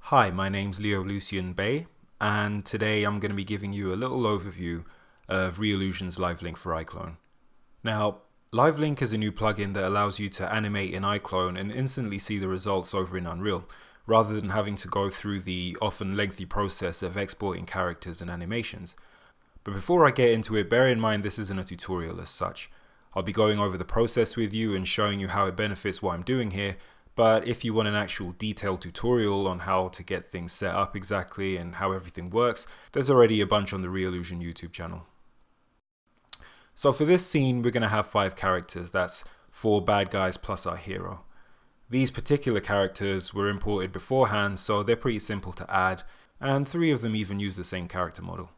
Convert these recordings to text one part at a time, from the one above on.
Hi, my name's Lucien-Bay, and today I'm going to be giving you a little overview of Reallusion's LiveLink for iClone. Now, LiveLink is a new plugin that allows you to animate in iClone and instantly see the results over in Unreal, rather than having to go through the often lengthy process of exporting characters and animations. But before I get into it, bear in mind this isn't a tutorial as such. I'll be going over the process with you and showing you how it benefits what I'm doing here. But if you want an actual detailed tutorial on how to get things set up exactly and how everything works, there's already a bunch on the Reallusion YouTube channel. So for this scene, we're going to have 5 characters. That's 4 bad guys plus our hero. These particular characters were imported beforehand, so they're pretty simple to add, and 3 of them even use the same character model.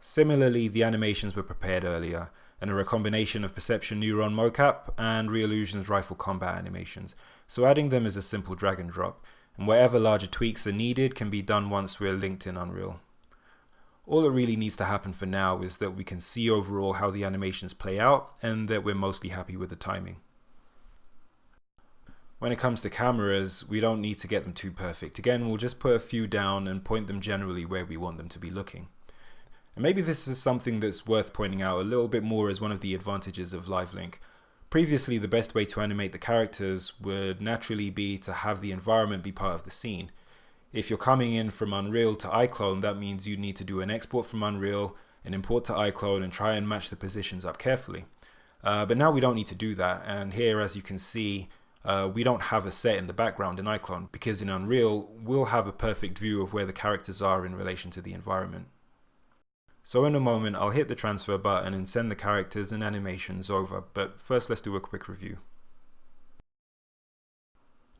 Similarly, the animations were prepared earlier, and are a combination of perception neuron mocap and Reallusion's rifle combat animations, so adding them is a simple drag and drop, and wherever larger tweaks are needed can be done once we're linked in Unreal. All that really needs to happen for now is that we can see overall how the animations play out and that we're mostly happy with the timing. When it comes to cameras, we don't need to get them too perfect. Again, we'll just put a few down and point them generally where we want them to be looking. And maybe this is something that's worth pointing out a little bit more as one of the advantages of LiveLink. Previously, the best way to animate the characters would naturally be to have the environment be part of the scene. If you're coming in from Unreal to iClone, that means you need to do an export from Unreal, an import to iClone, and try and match the positions up carefully. But now we don't need to do that, and here, as you can see, we don't have a set in the background in iClone, because in Unreal, we'll have a perfect view of where the characters are in relation to the environment. So in a moment, I'll hit the transfer button and send the characters and animations over, but first let's do a quick review.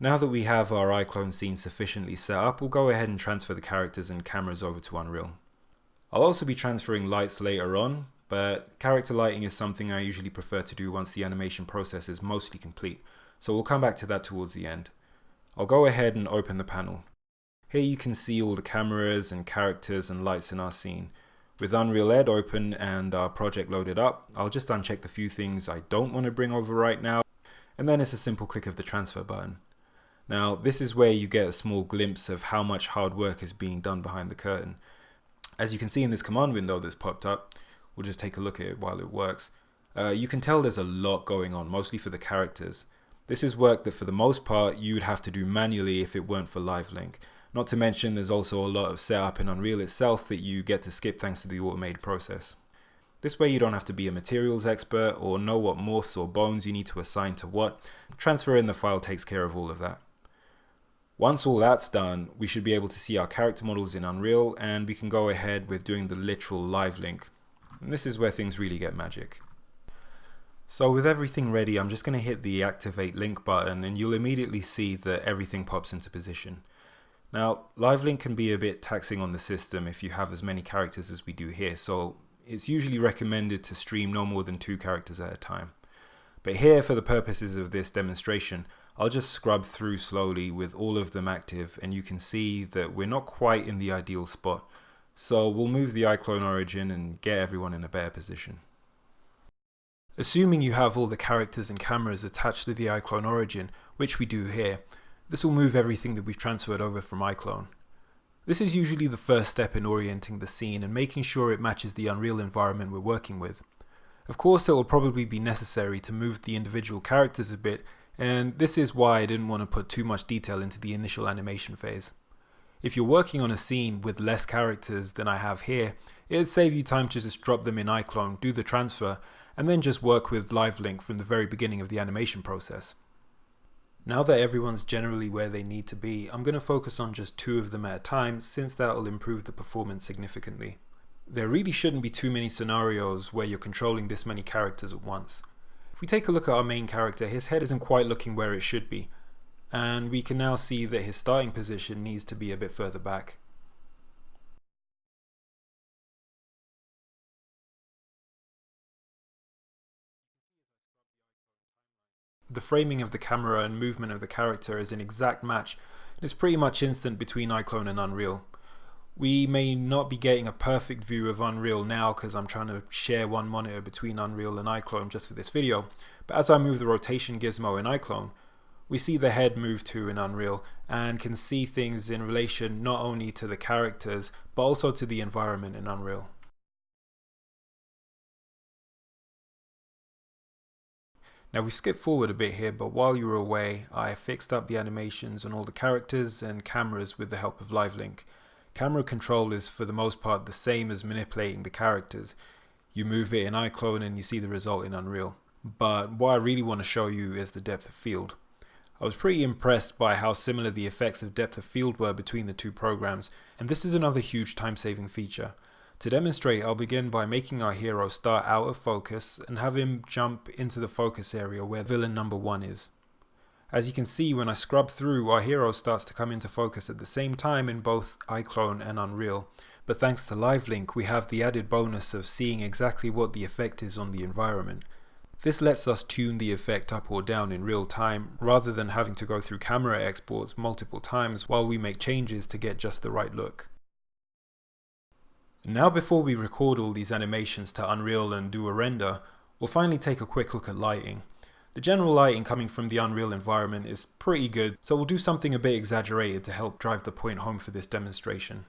Now that we have our iClone scene sufficiently set up, we'll go ahead and transfer the characters and cameras over to Unreal. I'll also be transferring lights later on, but character lighting is something I usually prefer to do once the animation process is mostly complete, so we'll come back to that towards the end. I'll go ahead and open the panel. Here you can see all the cameras and characters and lights in our scene. With Unreal Ed open and our project loaded up, I'll just uncheck the few things I don't want to bring over right now, and then it's a simple click of the transfer button. Now, this is where you get a small glimpse of how much hard work is being done behind the curtain. As you can see in this command window that's popped up, we'll just take a look at it while it works. You can tell there's a lot going on, mostly for the characters. This is work that for the most part you'd have to do manually if it weren't for LiveLink. Not to mention there's also a lot of setup in Unreal itself that you get to skip thanks to the automated process. This way you don't have to be a materials expert or know what morphs or bones you need to assign to what. Transferring the file takes care of all of that. Once all that's done, we should be able to see our character models in Unreal, and we can go ahead with doing the literal live link. And this is where things really get magic. So with everything ready, I'm just going to hit the activate link button and you'll immediately see that everything pops into position. Now, LiveLink can be a bit taxing on the system if you have as many characters as we do here, so it's usually recommended to stream no more than 2 characters at a time. But here, for the purposes of this demonstration, I'll just scrub through slowly with all of them active, and you can see that we're not quite in the ideal spot. So we'll move the iClone origin and get everyone in a better position. Assuming you have all the characters and cameras attached to the iClone origin, which we do here, this will move everything that we've transferred over from iClone. This is usually the first step in orienting the scene and making sure it matches the Unreal environment we're working with. Of course, it will probably be necessary to move the individual characters a bit, and this is why I didn't want to put too much detail into the initial animation phase. If you're working on a scene with less characters than I have here, it'd save you time to just drop them in iClone, do the transfer, and then just work with LiveLink from the very beginning of the animation process. Now that everyone's generally where they need to be, I'm going to focus on just 2 of them at a time, since that will improve the performance significantly. There really shouldn't be too many scenarios where you're controlling this many characters at once. If we take a look at our main character, his head isn't quite looking where it should be, and we can now see that his starting position needs to be a bit further back. The framing of the camera and movement of the character is an exact match, and it's pretty much instant between iClone and Unreal. We may not be getting a perfect view of Unreal now because I'm trying to share one monitor between Unreal and iClone just for this video, but as I move the rotation gizmo in iClone, we see the head move to in Unreal and can see things in relation not only to the characters but also to the environment in Unreal. Now we skip forward a bit here, but while you were away I fixed up the animations on all the characters and cameras with the help of LiveLink. Camera control is for the most part the same as manipulating the characters. You move it in iClone and you see the result in Unreal. But what I really want to show you is the depth of field. I was pretty impressed by how similar the effects of depth of field were between the two programs, and this is another huge time-saving feature. To demonstrate, I'll begin by making our hero start out of focus and have him jump into the focus area where villain number 1 is. As you can see, when I scrub through, our hero starts to come into focus at the same time in both iClone and Unreal, but thanks to LiveLink we have the added bonus of seeing exactly what the effect is on the environment. This lets us tune the effect up or down in real time, rather than having to go through camera exports multiple times while we make changes to get just the right look. Now before we record all these animations to Unreal and do a render, we'll finally take a quick look at lighting. The general lighting coming from the Unreal environment is pretty good, so we'll do something a bit exaggerated to help drive the point home for this demonstration.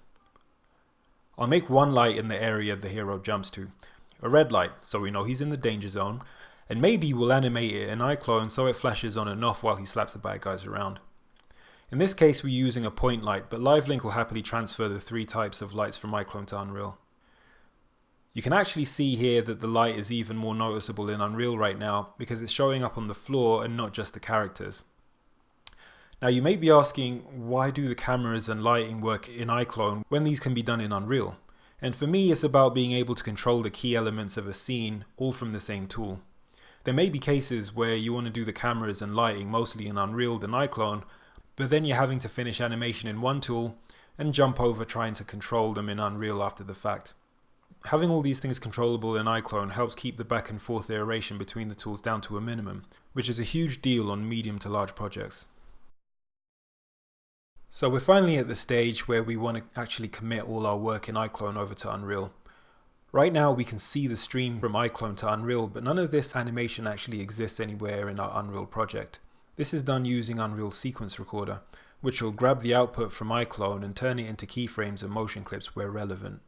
I'll make one light in the area the hero jumps to, a red light so we know he's in the danger zone, and maybe we'll animate it in iClone so it flashes on and off while he slaps the bad guys around. In this case we're using a point light, but LiveLink will happily transfer the 3 types of lights from iClone to Unreal. You can actually see here that the light is even more noticeable in Unreal right now because it's showing up on the floor and not just the characters. Now you may be asking, why do the cameras and lighting work in iClone when these can be done in Unreal? And for me it's about being able to control the key elements of a scene all from the same tool. There may be cases where you want to do the cameras and lighting mostly in Unreal than iClone, but then you're having to finish animation in one tool and jump over trying to control them in Unreal after the fact. Having all these things controllable in iClone helps keep the back and forth iteration between the tools down to a minimum, which is a huge deal on medium to large projects. So we're finally at the stage where we want to actually commit all our work in iClone over to Unreal. Right now we can see the stream from iClone to Unreal, but none of this animation actually exists anywhere in our Unreal project. This is done using Unreal Sequence Recorder, which will grab the output from iClone and turn it into keyframes and motion clips where relevant.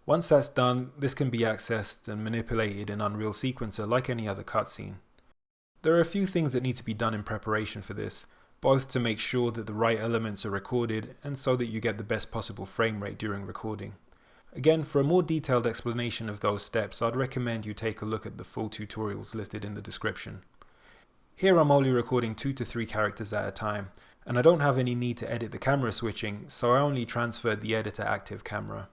Once that's done, this can be accessed and manipulated in Unreal Sequencer like any other cutscene. There are a few things that need to be done in preparation for this, both to make sure that the right elements are recorded and so that you get the best possible frame rate during recording. Again, for a more detailed explanation of those steps, I'd recommend you take a look at the full tutorials listed in the description. Here I'm only recording 2 to 3 characters at a time, and I don't have any need to edit the camera switching, so I only transferred the editor active camera.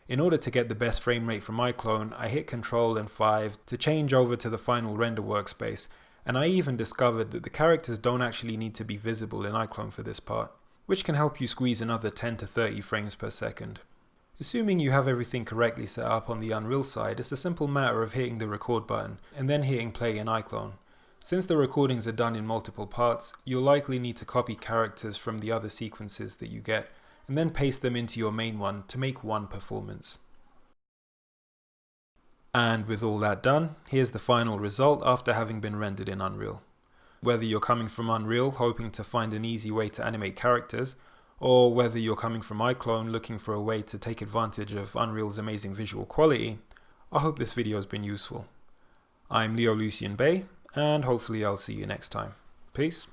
In order to get the best frame rate from iClone, I hit Ctrl and 5 to change over to the final render workspace, and I even discovered that the characters don't actually need to be visible in iClone for this part, which can help you squeeze another 10 to 30 frames per second. Assuming you have everything correctly set up on the Unreal side, it's a simple matter of hitting the record button and then hitting play in iClone. Since the recordings are done in multiple parts, you'll likely need to copy characters from the other sequences that you get and then paste them into your main one to make one performance. And with all that done, here's the final result after having been rendered in Unreal. Whether you're coming from Unreal hoping to find an easy way to animate characters, or whether you're coming from iClone looking for a way to take advantage of Unreal's amazing visual quality, I hope this video has been useful. I'm Lucien-Bay, and hopefully I'll see you next time. Peace.